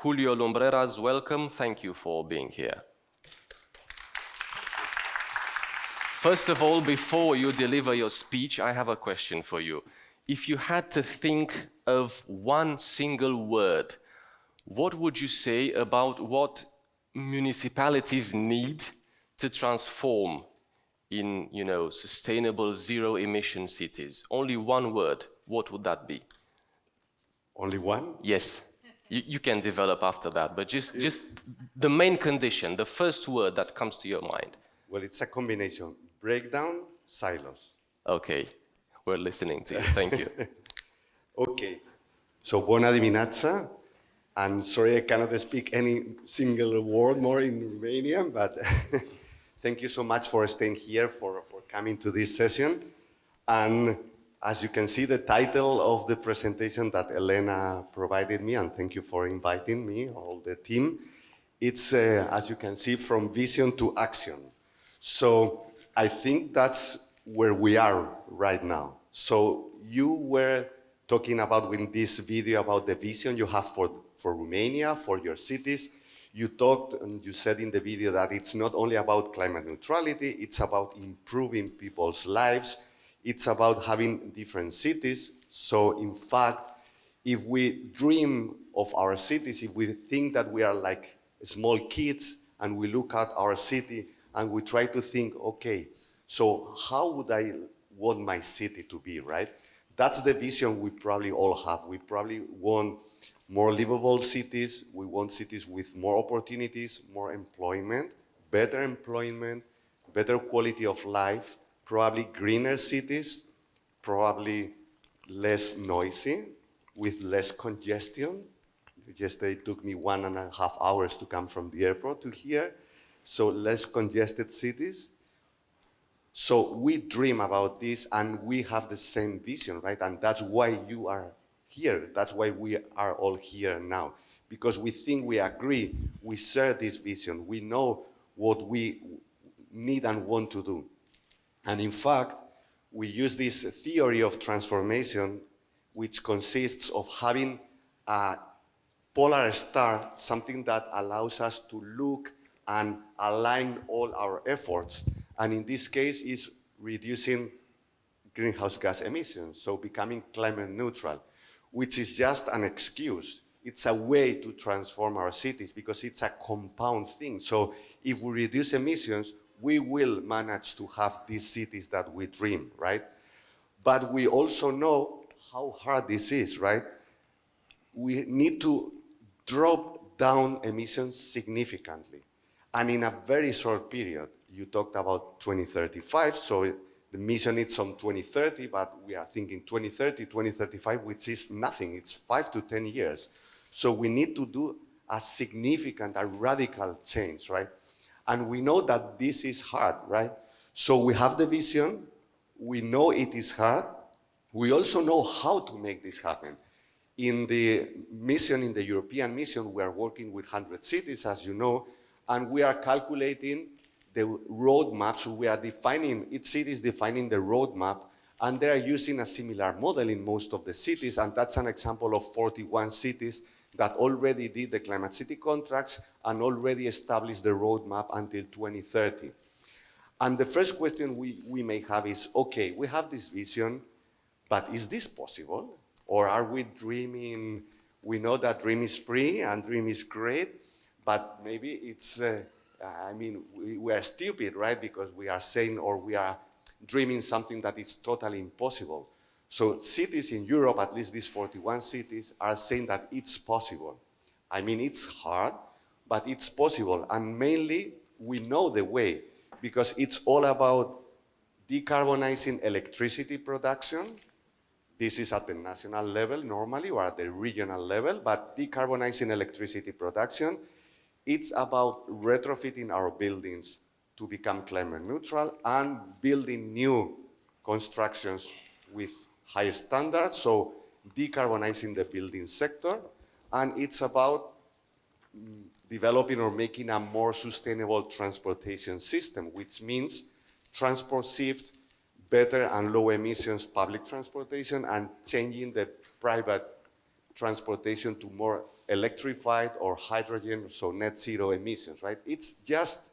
Julio Lumbreras, welcome. Thank you for being here. First of all, before you deliver your speech, I have a question for you. If you had to think of one single word, what would you say about what municipalities need to transform in, sustainable zero-emission cities? Only one word. What would that be? Only one? Yes. You can develop after that, but just the main condition, the first word that comes to your mind. Well, it's a combination. Breakdown, silos. Okay. We're listening to you. Thank you. Okay. So, buona dimineața. I'm sorry I cannot speak any single word more in Romanian, but thank you so much for staying here, for coming to this session. And as you can see, the title of the presentation that Elena provided me, and thank you for inviting me, all the team, it's, as you can see, from vision to action. So I think that's where we are right now. So you were talking about in this video about the vision you have for Romania, for your cities. You talked and you said in the video that it's not only about climate neutrality, it's about improving people's lives. It's about having different cities. So in fact, if we dream of our cities, if we think that we are like small kids and we look at our city and we try to think, okay, so how would I want my city to be, right? That's the vision we probably all have. We probably want more livable cities. We want cities with more opportunities, more employment, better quality of life, probably greener cities, probably less noisy, with less congestion. Yesterday it took me 1.5 hours to come from the airport to here, so less congested cities. So we dream about this and we have the same vision, right? And that's why you are here. That's why we are all here now. Because we think we agree, we share this vision, we know what we need and want to do. And in fact, we use this theory of transformation, which consists of having a polar star, something that allows us to look and align all our efforts. And in this case, is reducing greenhouse gas emissions, so becoming climate neutral, which is just an excuse. It's a way to transform our cities because it's a compound thing. So if we reduce emissions, we will manage to have these cities that we dream, right? But we also know how hard this is, right? We need to drop down emissions significantly. And in a very short period. You talked about 2035, so the mission is on 2030, but we are thinking 2030, 2035, which is nothing. It's 5 to 10 years. So we need to do a significant, a radical change, right? And we know that this is hard, right? So we have the vision. We know it is hard. We also know how to make this happen. In the mission, in the European mission, we are working with 100 cities, as you know, and we are calculating the roadmap. So we are defining, each city is defining the roadmap, and they are using a similar model in most of the cities, and that's an example of 41 cities that already did the climate city contracts and already established the roadmap until 2030. And the first question we may have is, okay, we have this vision, but is this possible? Or are we dreaming? We know that dream is free and dream is great, but maybe it's, we are stupid, right? Because we are saying, or we are dreaming something that is totally impossible. So cities in Europe, at least these 41 cities, are saying that it's possible. I mean, it's hard, but it's possible. And mainly, we know the way, because it's all about decarbonizing electricity production. This is at the national level normally, or at the regional level, but decarbonizing electricity production, it's about retrofitting our buildings to become climate neutral and building new constructions with high standards, so decarbonizing the building sector. And it's about developing or making a more sustainable transportation system, which means transport shift, better and low emissions public transportation, and changing the private transportation to more electrified or hydrogen, so net zero emissions, right? It's just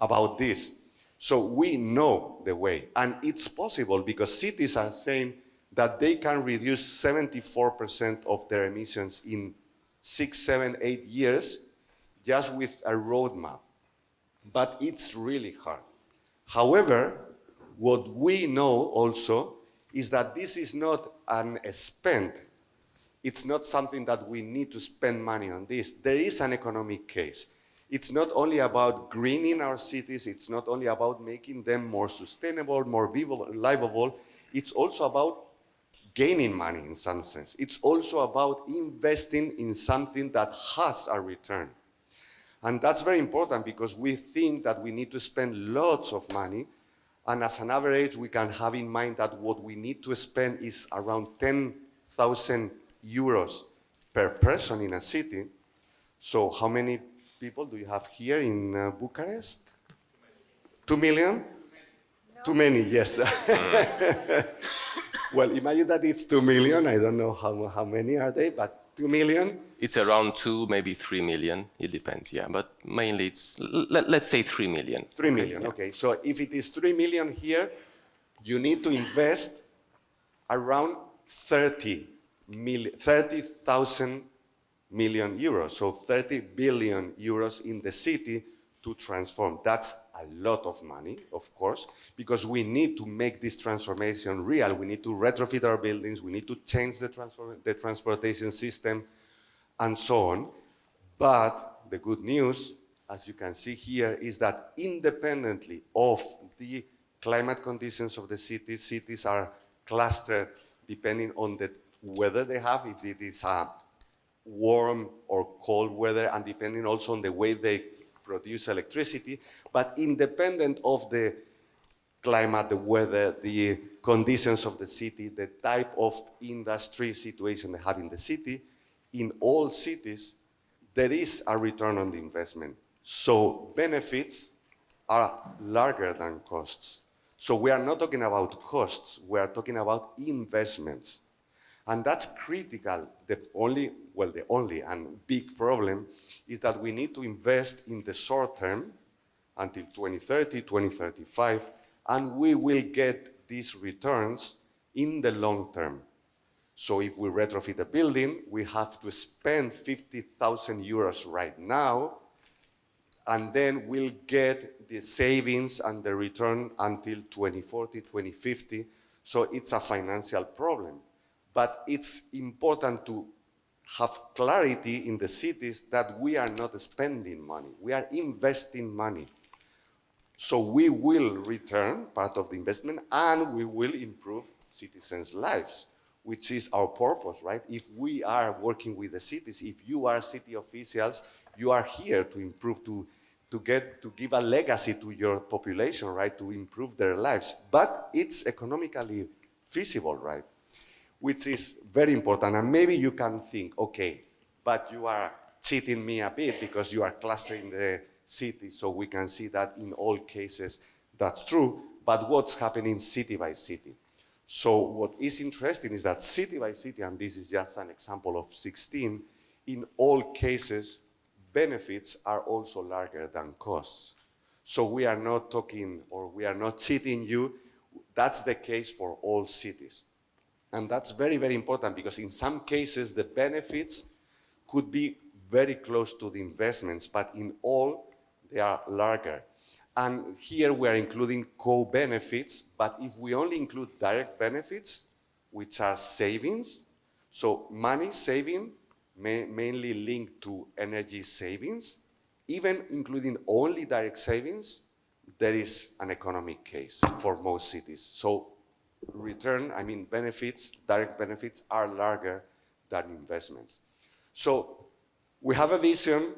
about this. So we know the way, and it's possible because cities are saying that they can reduce 74% of their emissions in 6, 7, 8 years just with a roadmap. But it's really hard. However, what we know also is that this is not an spend. It's not something that we need to spend money on this. There is an economic case. It's not only about greening our cities, it's not only about making them more sustainable, more livable, it's also about gaining money in some sense. It's also about investing in something that has a return. And that's very important because we think that we need to spend lots of money, and as an average, we can have in mind that what we need to spend is around 10,000 euros per person in a city. So how many people do you have here in Bucharest? 2 million? No. Too many, yes. Well, imagine that it's 2 million. I don't know how many are they, but 2 million. It's around 2, maybe 3 million. It depends, yeah. But mainly it's, let's say 3 million. 3 million, okay. So if it is 3 million here, you need to invest around 30,000 million euros. So 30 billion euros in the city to transform. That's a lot of money, of course, because we need to make this transformation real. We need to retrofit our buildings. We need to change the transportation system, and so on. But the good news, as you can see here, is that independently of the climate conditions of the cities, cities are clustered depending on the weather they have, if it is a warm or cold weather, and depending also on the way they produce electricity. But independent of the climate, the weather, the conditions of the city, the type of industry situation they have in the city, in all cities, there is a return on the investment. So benefits are larger than costs. So we are not talking about costs, we are talking about investments. And that's critical. The only and big problem is that we need to invest in the short term until 2030, 2035, and we will get these returns in the long term. So if we retrofit a building, we have to spend 50,000 euros right now, and then we'll get the savings and the return until 2040, 2050. So it's a financial problem. But it's important to have clarity in the cities that we are not spending money, we are investing money. So we will return part of the investment and we will improve citizens' lives, which is our purpose, right? If we are working with the cities, if you are city officials, you are here to improve, to give a legacy to your population, right? To improve their lives. But it's economically feasible, right? Which is very important. And maybe you can think, okay, but you are cheating me a bit because you are clustering the city, so we can see that in all cases that's true, but what's happening city by city? So what is interesting is that city by city, and this is just an example of 16, in all cases, benefits are also larger than costs. So we are not talking, or we are not cheating you. That's the case for all cities. And that's very, very important because in some cases, the benefits could be very close to the investments, but in all, they are larger. And here we are including co-benefits, but if we only include direct benefits, which are savings, so money saving, mainly linked to energy savings, even including only direct savings, there is an economic case for most cities. So benefits, direct benefits are larger than investments. So we have a vision,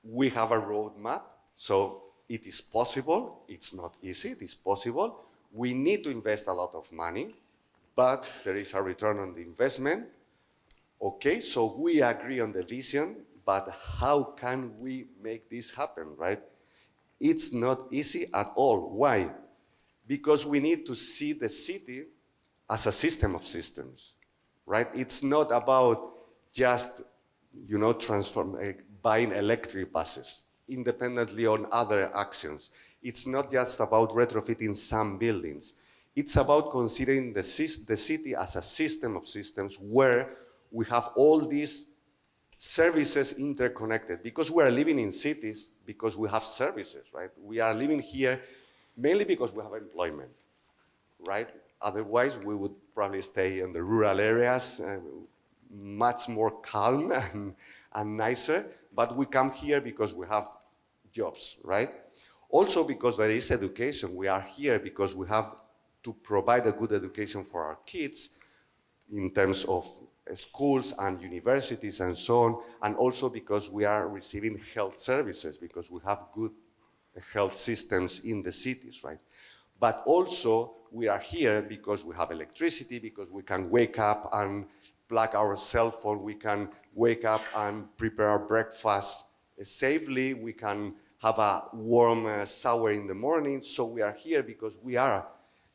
we have a roadmap, so it is possible, it's not easy, it is possible. We need to invest a lot of money, but there is a return on the investment. Okay, so we agree on the vision, but how can we make this happen, right? It's not easy at all. Why? Because we need to see the city as a system of systems, right? It's not about just, buying electric buses independently on other actions. It's not just about retrofitting some buildings. It's about considering the city as a system of systems where we have all these services interconnected, because we are living in cities because we have services, right? We are living here mainly because we have employment, right? Otherwise, we would probably stay in the rural areas, much more calm and nicer, but we come here because we have jobs, right? Also because there is education. We are here because we have to provide a good education for our kids in terms of schools and universities and so on, and also because we are receiving health services, because we have good health systems in the cities, right? But also we are here because we have electricity, because we can wake up and plug our cell phone, we can wake up and prepare our breakfast safely, we can have a warm shower in the morning. So we are here because we are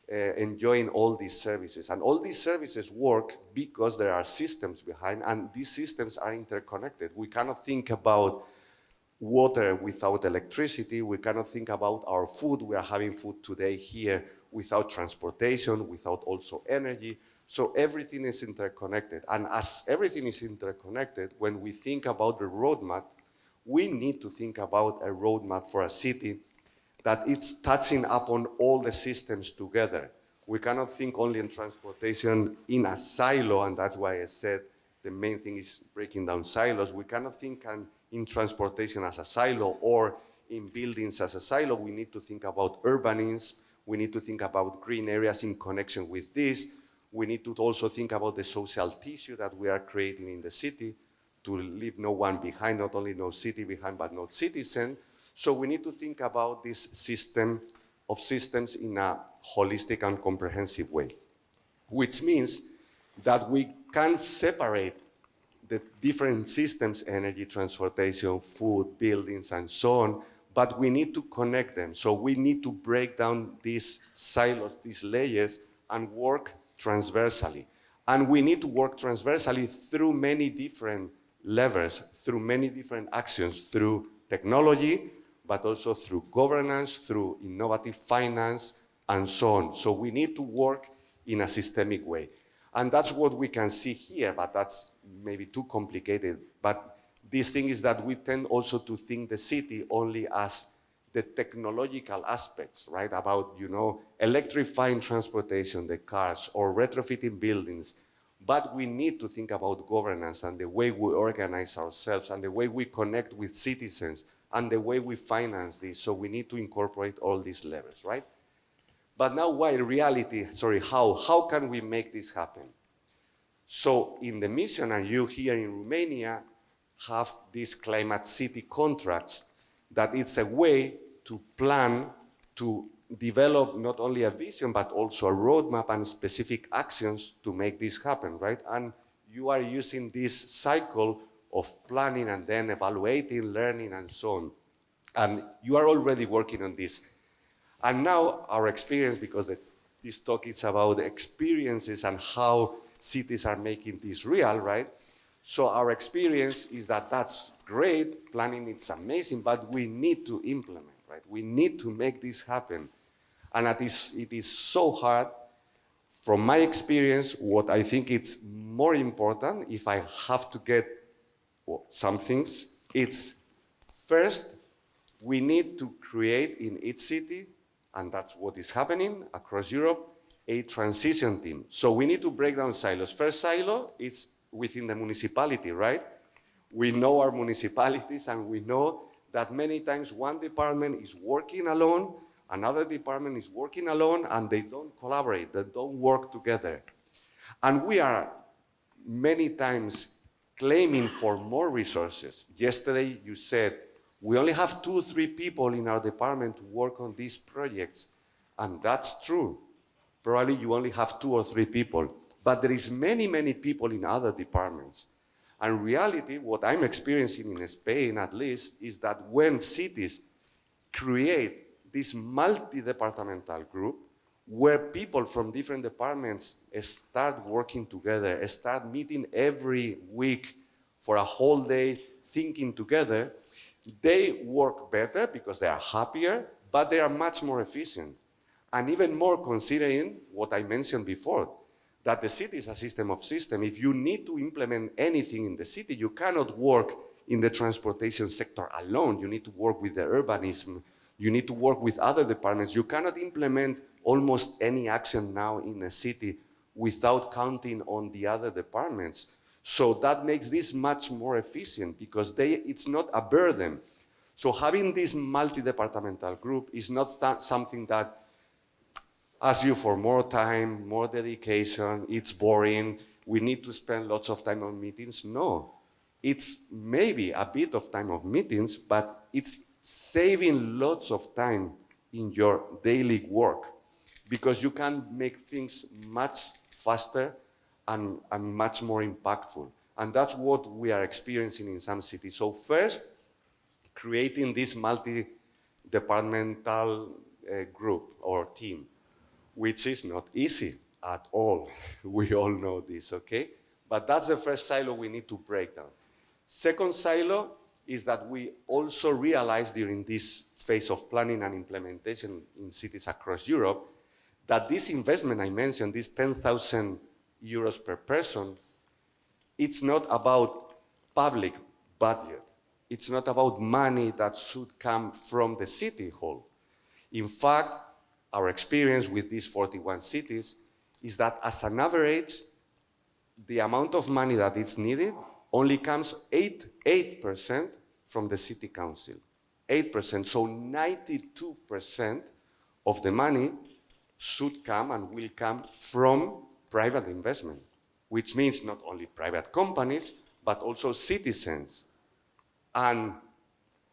enjoying all these services. And all these services work because there are systems behind, and these systems are interconnected. We cannot think about water without electricity. We cannot think about our food. We are having food today here without transportation, without also energy. So everything is interconnected. And as everything is interconnected, when we think about the roadmap, we need to think about a roadmap for a city that it's touching upon all the systems together. We cannot think only in transportation in a silo, and that's why I said the main thing is breaking down silos. We cannot think in transportation as a silo or in buildings as a silo. We need to think about urbanism. We need to think about green areas in connection with this. We need to also think about the social tissue that we are creating in the city to leave no one behind, not only no city behind, but no citizen. So we need to think about this system of systems in a holistic and comprehensive way, which means that we can separate the different systems, energy, transportation, food, buildings, and so on, but we need to connect them. So we need to break down these silos, these layers, and work transversally. And we need to work transversally through many different levers, through many different actions, through technology, but also through governance, through innovative finance, and so on. So we need to work in a systemic way. And that's what we can see here, but that's maybe too complicated. But this thing is that we tend also to think the city only as the technological aspects, right? About, electrifying transportation, the cars, or retrofitting buildings. But we need to think about governance and the way we organize ourselves and the way we connect with citizens and the way we finance this. So we need to incorporate all these levels, right? But now how can we make this happen? So in the mission, and you here in Romania have these climate city contracts, that it's a way to plan, to develop not only a vision, but also a roadmap and specific actions to make this happen, right? And you are using this cycle of planning and then evaluating, learning, and so on. And you are already working on this. And now our experience, because this talk is about experiences and how cities are making this real, right? So our experience is that that's great, planning is amazing, but we need to implement, right? We need to make this happen. And it is so hard. From my experience, what I think it's more important, if I have to get some things, it's first, we need to create in each city, and that's what is happening across Europe, a transition team. So we need to break down silos. First silo is within the municipality, right? We know our municipalities, and we know that many times one department is working alone, another department is working alone, and they don't collaborate, they don't work together. And we are many times claiming for more resources. Yesterday you said, we only have 2 or 3 people in our department to work on these projects. And that's true. Probably you only have 2 or 3 people. But there is many, many people in other departments. And reality, what I'm experiencing in Spain at least, is that when cities create this multi-departmental group, where people from different departments start working together, start meeting every week for a whole day, thinking together, they work better because they are happier, but they are much more efficient. And even more considering what I mentioned before, that the city is a system of systems. If you need to implement anything in the city, you cannot work in the transportation sector alone. You need to work with the urbanism. You need to work with other departments. You cannot implement almost any action now in a city without counting on the other departments. So that makes this much more efficient because it's not a burden. So having this multi-departmental group is not something that asks you for more time, more dedication, it's boring, we need to spend lots of time on meetings. No, it's maybe a bit of time of meetings, but it's saving lots of time in your daily work because you can make things much faster and much more impactful. And that's what we are experiencing in some cities. So first, creating this multi-departmental group or team, which is not easy at all. We all know this, okay? But that's the first silo we need to break down. Second silo is that we also realized during this phase of planning and implementation in cities across Europe that this investment I mentioned, this 10,000 euros per person, it's not about public budget. It's not about money that should come from the city hall. In fact, our experience with these 41 cities is that as an average, the amount of money that is needed only comes 8% from the city council. 8%, so 92% of the money should come and will come from private investment, which means not only private companies, but also citizens and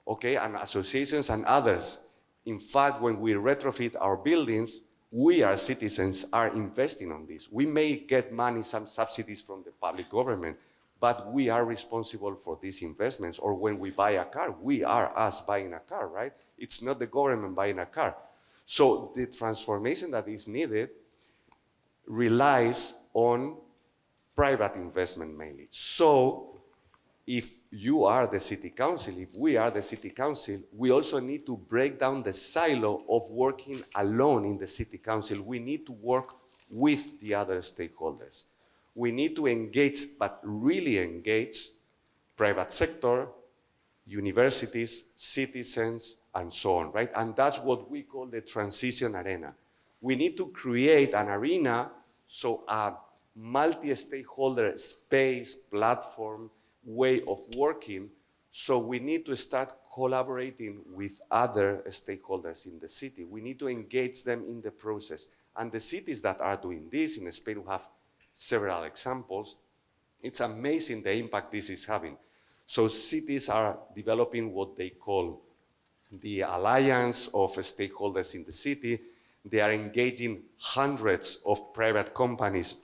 associations and others. In fact, when we retrofit our buildings, we as citizens are investing on this. We may get money, some subsidies from the public government, but we are responsible for these investments. Or when we buy a car, we are us buying a car, right? It's not the government buying a car. So the transformation that is needed relies on private investment mainly. So if you are the city council, if we are the city council, we also need to break down the silo of working alone in the city council. We need to work with the other stakeholders. We need to engage, but really engage, private sector, universities, citizens, and so on, right? And that's what we call the transition arena. We need to create an arena, so a multi-stakeholder space, platform, way of working, so we need to start collaborating with other stakeholders in the city. We need to engage them in the process. And the cities that are doing this, in Spain we have several examples, it's amazing the impact this is having. So cities are developing what they call the alliance of stakeholders in the city. They are engaging hundreds of private companies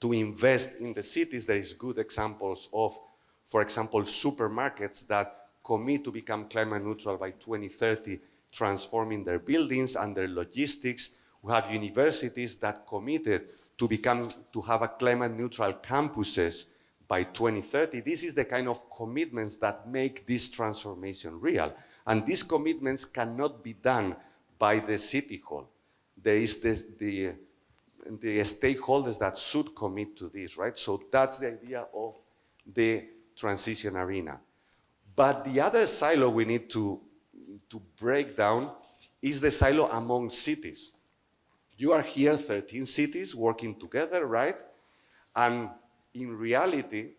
to invest in the cities. There is good examples of, for example, supermarkets that commit to become climate neutral by 2030, transforming their buildings and their logistics. We have universities that committed to have a climate neutral campuses by 2030. This is the kind of commitments that make this transformation real. And these commitments cannot be done by the city hall. There is the stakeholders that should commit to this, right? So that's the idea of the transition arena. But the other silo we need to break down is the silo among cities. You are here, 13 cities working together, right? And in reality,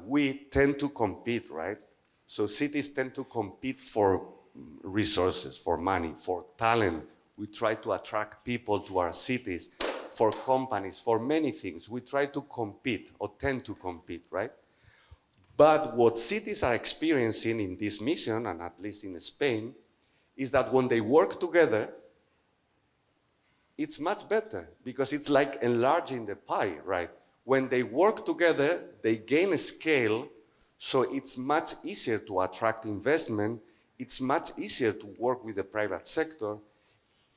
we tend to compete, right? So cities tend to compete for resources, for money, for talent. We try to attract people to our cities, for companies, for many things. We try to compete or tend to compete, right? But what cities are experiencing in this mission, and at least in Spain, is that when they work together, it's much better because it's like enlarging the pie, right? When they work together, they gain a scale, so it's much easier to attract investment. It's much easier to work with the private sector.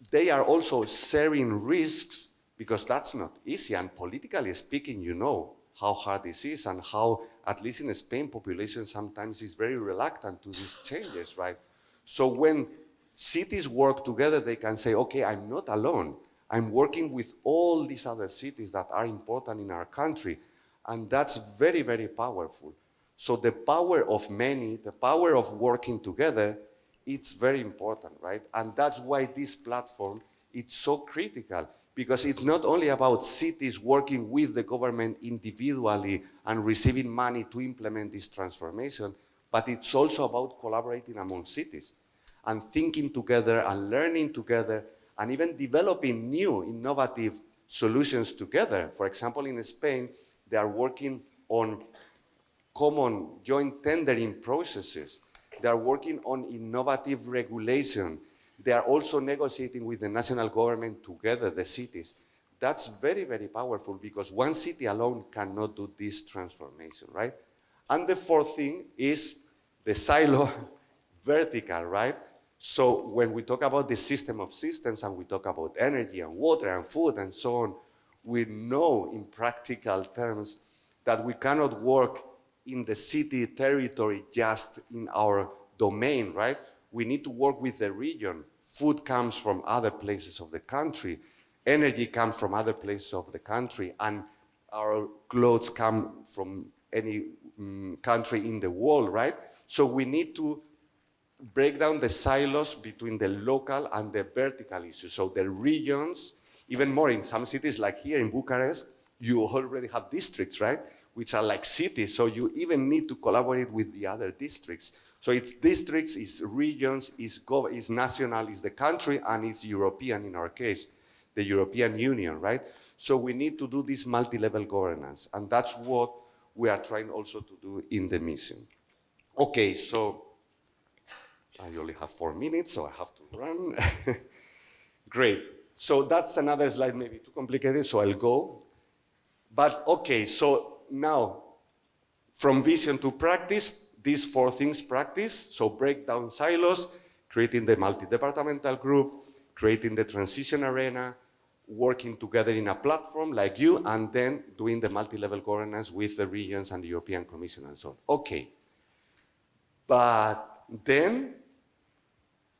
they are also sharing risks, because that's not easy. And politically speaking, you know how hard this is and how, at least in Spain, population sometimes is very reluctant to these changes, right? So when cities work together, they can say, okay, I'm not alone. I'm working with all these other cities that are important in our country. And that's very, very powerful. So the power of many, the power of working together, it's very important, right? And that's why this platform, it's so critical, because it's not only about cities working with the government individually and receiving money to implement this transformation, but it's also about collaborating among cities and thinking together and learning together and even developing new innovative solutions together. For example, in Spain, they are working on common joint tendering processes. They are working on innovative regulation. They are also negotiating with the national government together, the cities. That's very, very powerful, because one city alone cannot do this transformation, right? And the fourth thing is the silo vertical, right? So when we talk about the system of systems and we talk about energy and water and food and so on, we know in practical terms that we cannot work in the city territory just in our domain, right? We need to work with the region. Food comes from other places of the country. Energy comes from other places of the country. And our clothes come from any country in the world, right? So we need to break down the silos between the local and the vertical issues. So the regions, even more in some cities like here in Bucharest, you already have districts, right? Which are like cities. So you even need to collaborate with the other districts. So it's districts, it's regions, it's national, it's the country, and it's European in our case, the European Union, right? So we need to do this multi-level governance. And that's what we are trying also to do in the mission. Okay, so I only have 4 minutes, so I have to run. Great. So that's another slide, maybe too complicated, so I'll go. But okay, so now, from vision to practice, these 4 things practice. So break down silos, creating the multi-departmental group, creating the transition arena, working together in a platform like you, and then doing the multi-level governance with the regions and the European Commission and so on. Okay. But then,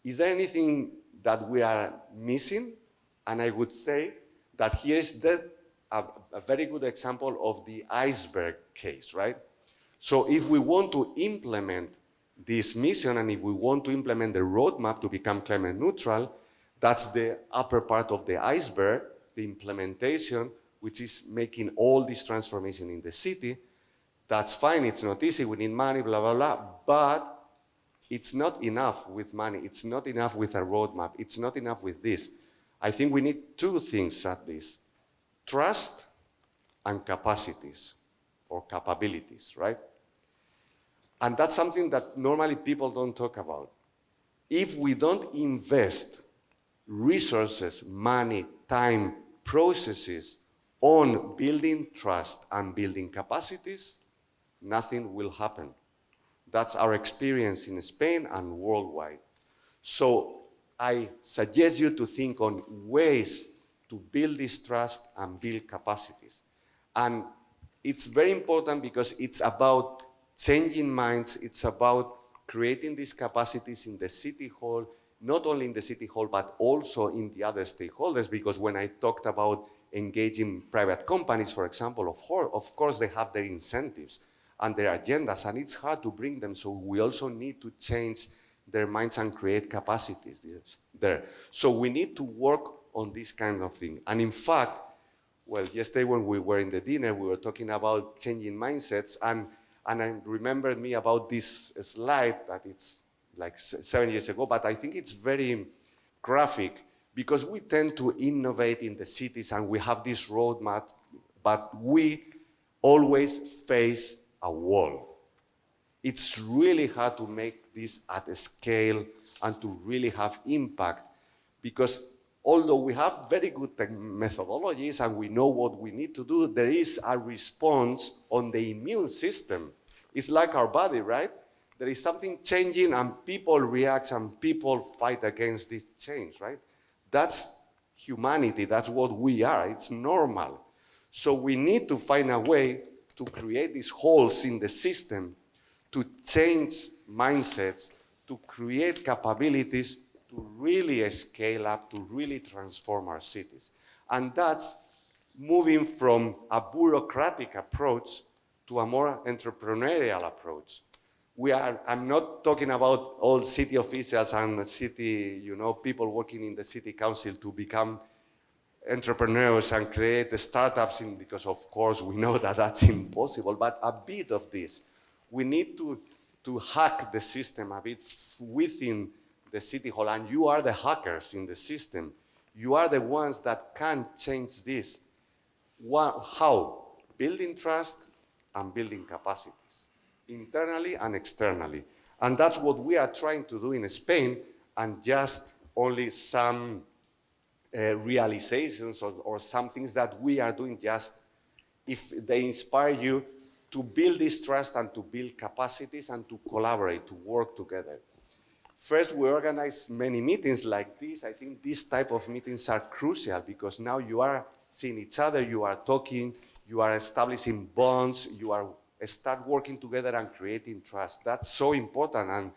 is there anything that we are missing? And I would say that here's a very good example of the iceberg case, right? So if we want to implement this mission and if we want to implement the roadmap to become climate neutral, that's the upper part of the iceberg, the implementation, which is making all this transformation in the city. That's fine, it's not easy, we need money, blah, blah, blah, but it's not enough with money, it's not enough with a roadmap, it's not enough with this. I think we need 2 things at least: trust and capacities or capabilities, right? And that's something that normally people don't talk about. If we don't invest resources, money, time, processes on building trust and building capacities, nothing will happen. That's our experience in Spain and worldwide. So I suggest you to think on ways to build this trust and build capacities. And it's very important because it's about changing minds, it's about creating these capacities in the city hall, not only in the city hall, but also in the other stakeholders, because when I talked about engaging private companies, for example, of course they have their incentives and their agendas, and it's hard to bring them, so we also need to change their minds and create capacities there. So we need to work on this kind of thing. And in fact, well, yesterday when we were in the dinner, we were talking about changing mindsets, and I remembered me about this slide that it's like 7 years ago, but I think it's very graphic because we tend to innovate in the cities and we have this roadmap, but we always face a wall. It's really hard to make this at a scale and to really have impact, because although we have very good methodologies and we know what we need to do, there is a response on the immune system. It's like our body, right? There is something changing and people react and people fight against this change, right? That's humanity, that's what we are, it's normal. So we need to find a way to create these holes in the system, to change mindsets, to create capabilities to really scale up, to really transform our cities. And that's moving from a bureaucratic approach to a more entrepreneurial approach. I'm not talking about all city officials and city, people working in the city council to become entrepreneurs and create startups, because of course we know that that's impossible, but a bit of this. We need to hack the system a bit within the city hall, and you are the hackers in the system. You are the ones that can change this. How? Building trust and building capacities, internally and externally. And that's what we are trying to do in Spain, and just only some realizations or some things that we are doing, just if they inspire you to build this trust and to build capacities and to collaborate, to work together. First, we organize many meetings like this. I think these type of meetings are crucial because now you are seeing each other, you are talking, you are establishing bonds, you are start working together and creating trust. That's so important. And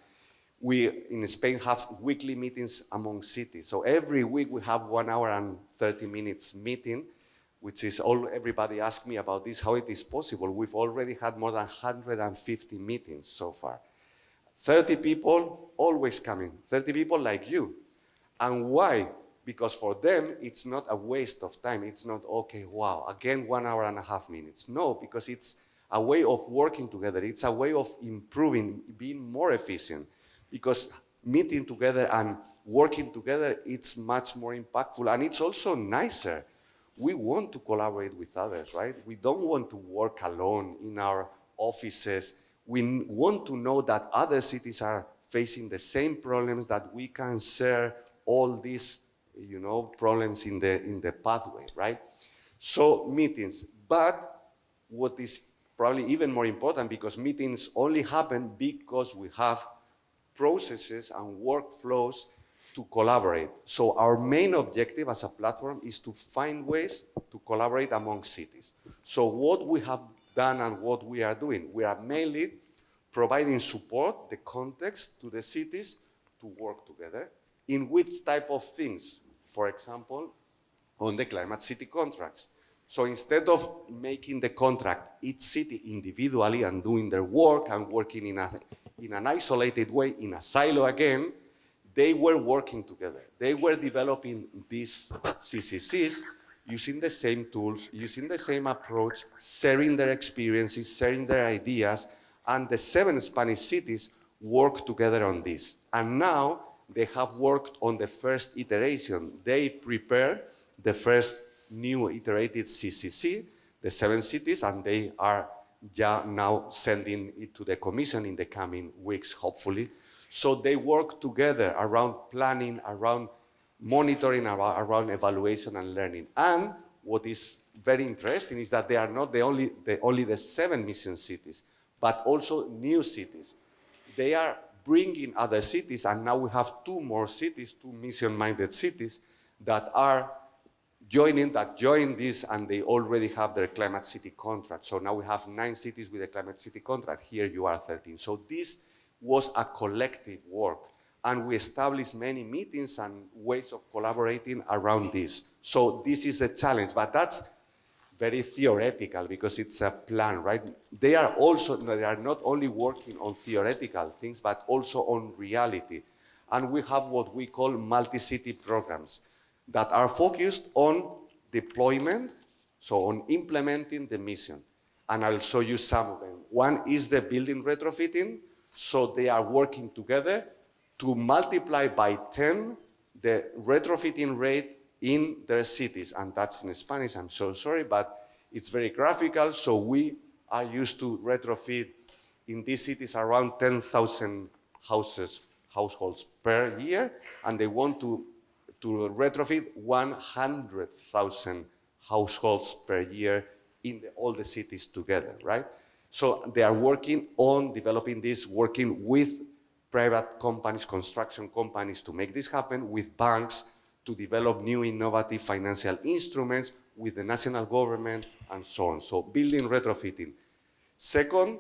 we in Spain have weekly meetings among cities. So every week we have 1 hour and 30 minutes meeting, which is everybody asks me about this, how it is possible. We've already had more than 150 meetings so far. 30 people always coming, 30 people like you. And why? Because for them, it's not a waste of time. It's not, okay, wow, again 1 hour and a half minutes. No, because it's a way of working together. It's a way of improving, being more efficient. Because meeting together and working together, it's much more impactful. And it's also nicer. We want to collaborate with others, right? We don't want to work alone in our offices. We want to know that other cities are facing the same problems, that we can share all these, problems in the pathway, right? So meetings, but what is probably even more important, because meetings only happen because we have processes and workflows to collaborate. So our main objective as a platform is to find ways to collaborate among cities. So what we have done and what we are doing, we are mainly providing support, the context to the cities to work together. In which type of things? For example, on the climate city contracts. So instead of making the contract each city individually and doing their work and working in an isolated way, in a silo again, they were working together. They were developing these CCCs using the same tools, using the same approach, sharing their experiences, sharing their ideas, and the 7 Spanish cities worked together on this. And now they have worked on the first iteration. They prepared the first new iterated CCC, the 7 cities, and they are now sending it to the Commission in the coming weeks, hopefully. So they work together around planning, around monitoring, around evaluation and learning. And what is very interesting is that they are not only the 7 mission cities, but also new cities. They are bringing other cities, and now we have 2 more cities, 2 mission-minded cities that are join this, and they already have their climate city contract. So now we have 9 cities with a climate city contract. Here you are 13. So this was a collective work, and we established many meetings and ways of collaborating around this. So this is a challenge, but that's very theoretical because it's a plan, right? They are not only working on theoretical things, but also on reality. And we have what we call multi-city programs that are focused on deployment, so on implementing the mission. And I'll show you some of them. One is the building retrofitting. So they are working together to multiply by 10 the retrofitting rate in their cities. And that's in Spanish, I'm so sorry, but it's very graphical. So we are used to retrofit in these cities around 10,000 households per year, and they want to retrofit 100,000 households per year in all the cities together, right? So they are working on developing this, working with private companies, construction companies to make this happen, with banks to develop new innovative financial instruments with the national government and so on. So building retrofitting. Second,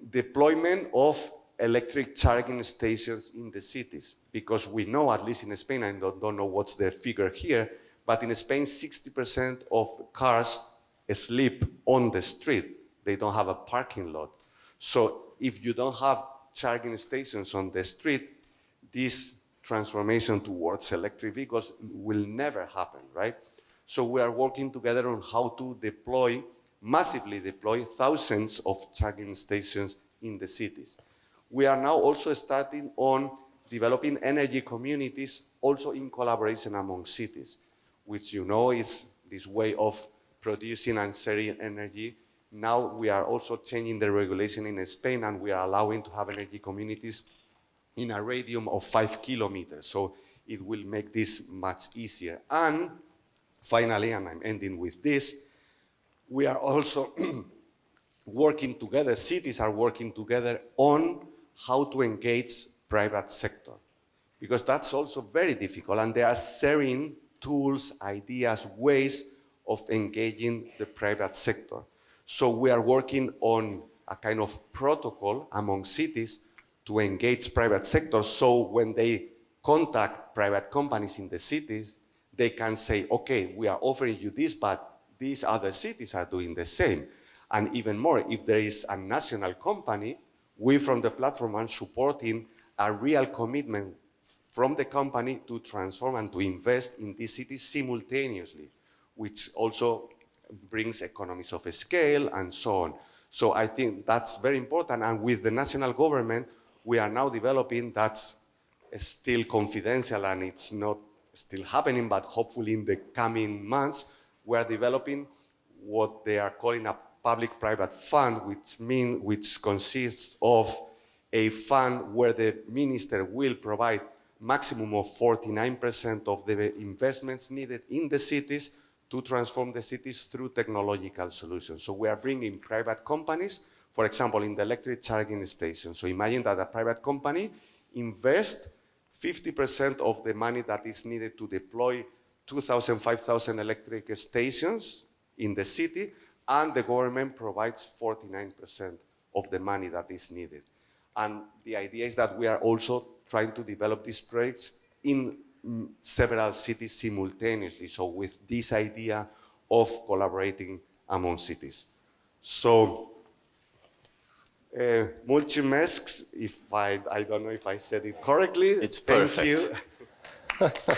deployment of electric charging stations in the cities, because we know, at least in Spain, I don't know what's the figure here, but in Spain, 60% of cars sleep on the street. They don't have a parking lot. So if you don't have charging stations on the street, this transformation towards electric vehicles will never happen, right? So we are working together on how to deploy, massively deploy thousands of charging stations in the cities. We are now also starting on developing energy communities, also in collaboration among cities, which you know is this way of producing and sharing energy. Now we are also changing the regulation in Spain, and we are allowing to have energy communities in a radius of 5 kilometers. So it will make this much easier. And finally, and I'm ending with this, we are also working together, cities are working together on how to engage private sector, because that's also very difficult, and they are sharing tools, ideas, ways of engaging the private sector. So we are working on a kind of protocol among cities to engage private sector, so when they contact private companies in the cities, they can say, okay, we are offering you this, but these other cities are doing the same. And even more, if there is a national company, we from the platform are supporting a real commitment from the company to transform and to invest in these cities simultaneously, which also brings economies of scale and so on. So I think that's very important. And with the national government, we are now developing, that's still confidential and it's not still happening, but hopefully in the coming months, we are developing what they are calling a public-private fund, which consists of a fund where the minister will provide maximum of 49% of the investments needed in the cities to transform the cities through technological solutions. So we are bringing private companies, for example, in the electric charging station. So imagine that a private company invests 50% of the money that is needed to deploy 2,000, 5,000 electric stations in the city, and the government provides 49% of the money that is needed. And the idea is that we are also trying to develop these projects in several cities simultaneously, so with this idea of collaborating among cities. So, mulțumesc, if I don't know if I said it correctly. It's perfect. Thank you.